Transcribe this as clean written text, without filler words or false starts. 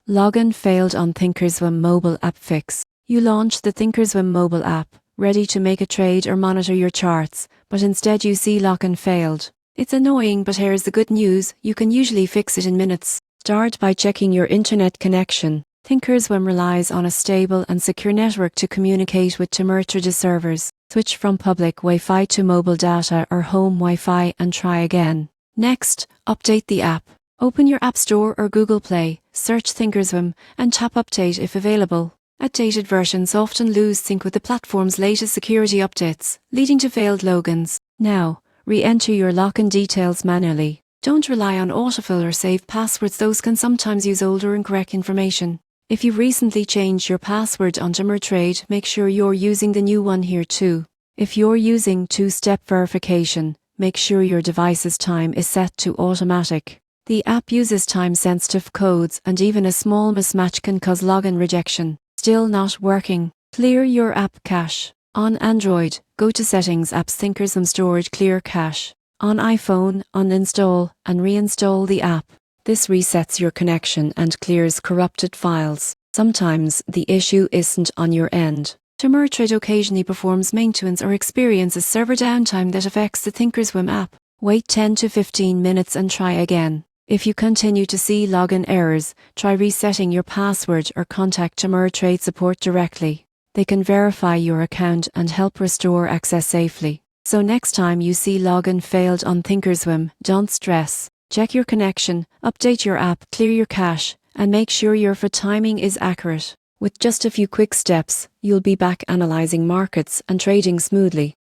Login failed on thinkorswim mobile app fix. You launch the thinkorswim mobile app, ready to make a trade or monitor your charts, but instead you see login failed. It's annoying, but here's the good news: you can usually fix it in minutes. Start by checking your internet connection. thinkorswim relies on a stable and secure network to communicate with Tmurtrida servers. Switch from public Wi-Fi to mobile data or home Wi-Fi and try again. Next, update the app. Open your App Store or Google Play, search thinkorswim, and tap Update if available. Outdated versions often lose sync with the platform's latest security updates, leading to failed logins. Now, re-enter your login details manually. Don't rely on autofill or save passwords; those can sometimes use old or incorrect information. If you've recently changed your password on Tmurtrade, make sure you're using the new one here too. If you're using two-step verification, make sure your device's time is set to automatic. The app uses time-sensitive codes, and even a small mismatch can cause login rejection. Still not working? Clear your app cache. On Android, go to Settings, Apps, thinkorswim Storage, Clear Cache. On iPhone, uninstall and reinstall the app. This resets your connection and clears corrupted files. Sometimes the issue isn't on your end. Tmurtrade occasionally performs maintenance or experiences server downtime that affects the thinkorswim app. Wait 10 to 15 minutes and try again. If you continue to see login errors, try resetting your password or contact Tmurtrade support directly. They can verify your account and help restore access safely. So next time you see login failed on thinkorswim, don't stress. Check your connection, update your app, clear your cache, and make sure your timing is accurate. With just a few quick steps, you'll be back analyzing markets and trading smoothly.